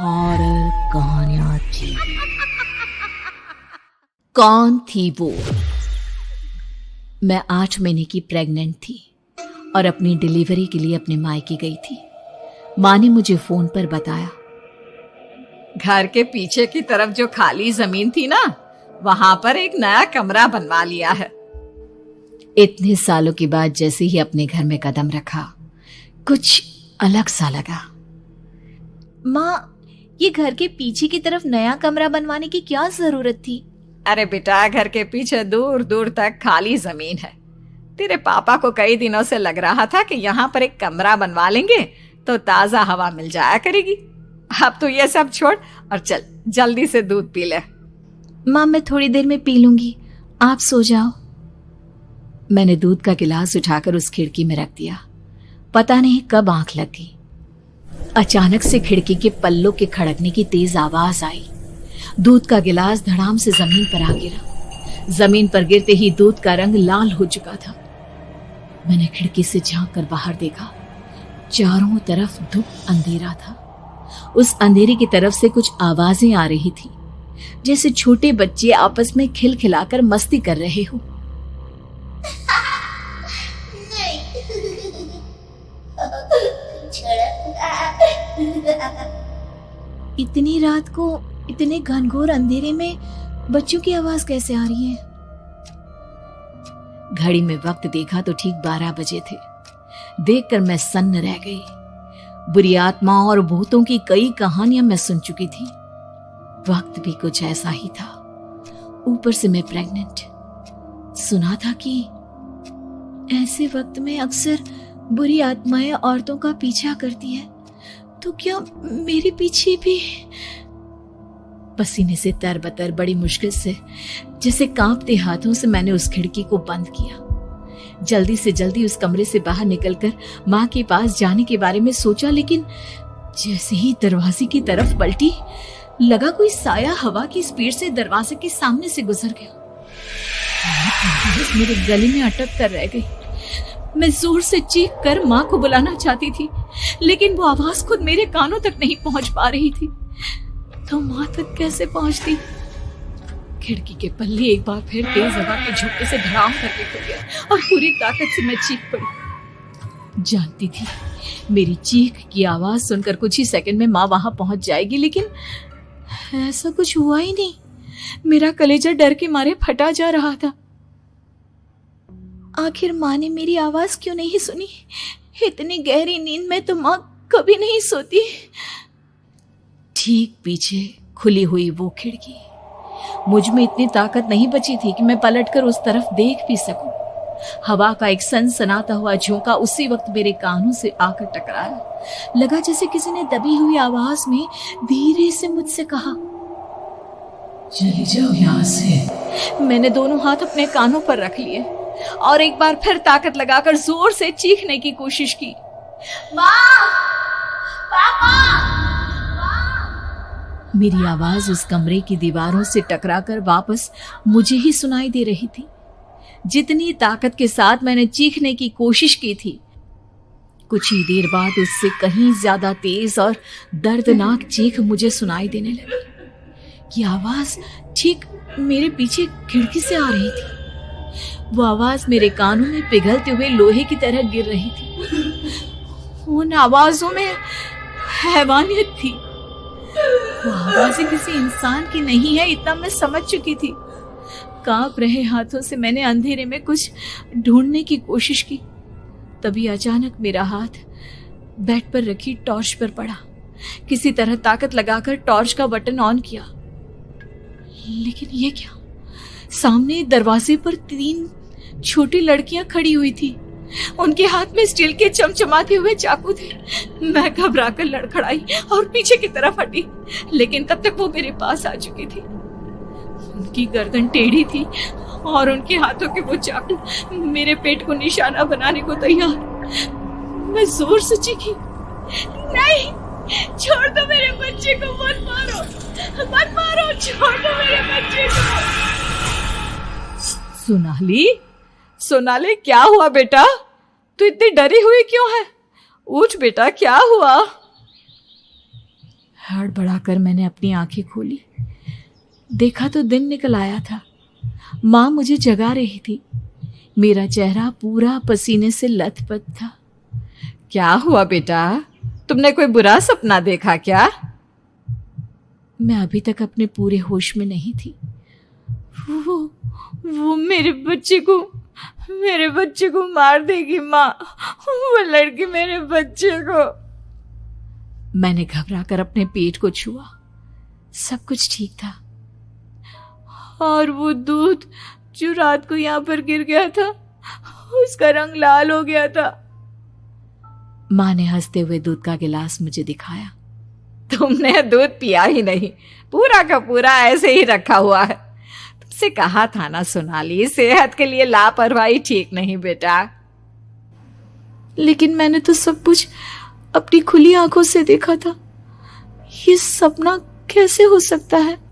Horror कहानियां थी। कौन थी वो? मैं 8 महीने की प्रेग्नेंट थी और अपनी डिलीवरी के लिए अपने मायके गई थी। माँ ने मुझे फोन पर बताया, घर के पीछे की तरफ जो खाली जमीन थी ना, वहां पर एक नया कमरा बनवा लिया है। इतने सालों के बाद जैसे ही अपने घर में कदम रखा, कुछ अलग सा लगा। माँ, ये घर के पीछे की तरफ नया कमरा बनवाने की क्या जरूरत थी? अरे बेटा, घर के पीछे दूर दूर तक खाली जमीन है। तेरे पापा को कई दिनों से लग रहा था कि यहाँ पर एक कमरा बनवा लेंगे तो ताजा हवा मिल जाया करेगी। अब तो ये सब छोड़ और चल जल्दी से दूध पी ले। माँ, मैं थोड़ी देर में पी लूंगी, आप सो जाओ। मैंने दूध का गिलास उठाकर उस खिड़की में रख दिया। पता नहीं कब आंख लग गई। अचानक से खिड़की के पल्लों के खड़कने की तेज आवाज आई। दूध का गिलास धड़ाम से जमीन पर आ गिरा। जमीन पर गिरते ही दूध का रंग लाल हो चुका था। मैंने खिड़की से झांक कर बाहर देखा। चारों तरफ धूप अंधेरा था। उस अंधेरे की तरफ से कुछ आवाजें आ रही थी, जैसे छोटे बच्चे आपस में खिलखिलाकर मस्ती कर रहे हो। इतनी रात को इतने घनघोर अंधेरे में बच्चों की आवाज कैसे आ रही है? घड़ी में वक्त देखा तो ठीक 12 बजे थे। देखकर मैं सन्न रह गई। बुरी आत्माओं और भूतों की कई कहानियां मैं सुन चुकी थी। वक्त भी कुछ ऐसा ही था। ऊपर से मैं प्रेग्नेंट। सुना था कि ऐसे वक्त में अक्सर बुरी आत्माएं औरतों का पीछा करती है, तो क्या मेरे पीछे भी? पसीने से तरबतर बड़ी मुश्किल से, जैसे कांपते हाथों से मैंने उस खिड़की को बंद किया। जल्दी से जल्दी उस कमरे से बाहर निकलकर माँ के पास जाने के बारे में सोचा, लेकिन जैसे ही दरवाजे की तरफ पलटी, लगा कोई साया हवा की स्पीड से दरवाजे के सामने से गुजर गया। मेरे गले में अटक कर रह गई। मैं जोर से चीख कर माँ को बुलाना चाहती थी, लेकिन वो आवाज खुद मेरे कानों तक नहीं पहुंच पा रही थी। तो माँ तक कैसे पहुंचती? खिड़की के पल्ले एक बार फिर तेज हवा के झोंके से धड़ाम करके खुल गया और पूरी ताकत से मैं चीख पड़ी। जानती थी मेरी चीख की आवाज सुनकर कुछ ही सेकंड में माँ वहां पहुंच जाएगी, लेकिन ऐसा कुछ हुआ ही नहीं। मेरा कलेजा डर के मारे फटा जा रहा था। आखिर माँ ने मेरी आवाज क्यों नहीं सुनी? इतनी गहरी नींद में तो माँ कभी नहीं सोती। ठीक पीछे खुली हुई वो खिड़की। मुझ में इतनी ताकत नहीं बची थी कि मैं पलटकर उस तरफ देख भी सकूं। हवा का एक सनसनाता हुआ झोंका उसी वक्त मेरे कानों से आकर टकराया। लगा जैसे किसी ने दबी हुई आवाज में धीरे से मुझसे कहा, चली जाओ यहां से। मैंने दोनों हाथ अपने कानों पर रख लिए और एक बार फिर ताकत लगाकर जोर से चीखने की कोशिश की। माँ! पापा! मेरी आवाज उस कमरे की दीवारों से टकराकर वापस मुझे ही सुनाई दे रही थी। जितनी ताकत के साथ मैंने चीखने की कोशिश की थी, कुछ ही देर बाद उससे कहीं ज्यादा तेज और दर्दनाक चीख मुझे सुनाई देने लगी। ये आवाज ठीक मेरे पीछे खिड़की से आ रही थी। वो आवाज मेरे कानों में पिघलते हुए लोहे की तरह गिर रही थी। उन आवाजों में हैवानियत थी। वो आवाजें किसी इंसान की नहीं है, इतना मैं समझ चुकी थी। कांप रहे हाथों से मैंने अंधेरे में कुछ ढूंढने की कोशिश की। तभी अचानक मेरा हाथ बेड पर रखी टॉर्च पर पड़ा। किसी तरह ताकत लगाकर टॉर्च का बटन ऑन किया, लेकिन ये क्या? सामने दरवाजे पर 3 छोटी लड़कियां खड़ी हुई थी। उनके हाथ में स्टील के चमचमाते हुए चाकू थे। मैं घबराकर लड़खड़ाई और पीछे की तरफ हटी, लेकिन तब तक वो मेरे पास आ चुकी थी। उनकी गर्दन टेढ़ी थी और उनके हाथों के वो चाकू मेरे पेट को निशाना बनाने को तैयार। मैं जोर से चीखी, नहीं, छोड़ दो मेरे बच्चे को, मत मारो, मत मारो, छोड़ दो मेरे बच्चे को। सोनाली, क्या हुआ बेटा? तू इतनी डरी हुई क्यों है? उठ बेटा, क्या हुआ? हड़बड़ाकर मैंने अपनी आंखें खोली। देखा तो दिन निकल आया था। माँ मुझे जगा रही थी। मेरा चेहरा पूरा पसीने से लथपथ था। क्या हुआ बेटा, तुमने कोई बुरा सपना देखा क्या? मैं अभी तक अपने पूरे होश में नहीं थी। वो मेरे बच्चे को मार देगी माँ। वो लड़की मेरे बच्चे को। मैंने घबराकर अपने पेट को छुआ। सब कुछ ठीक था। और वो दूध जो रात को यहाँ पर गिर गया था, उसका रंग लाल हो गया था। माँ ने हंसते हुए दूध का गिलास मुझे दिखाया। तुमने दूध पिया ही नहीं, पूरा का पूरा ऐसे ही रखा हुआ है। तुमसे कहा था ना सोनाली, सेहत के लिए लापरवाही ठीक नहीं बेटा। लेकिन मैंने तो सब कुछ अपनी खुली आंखों से देखा था। ये सपना कैसे हो सकता है?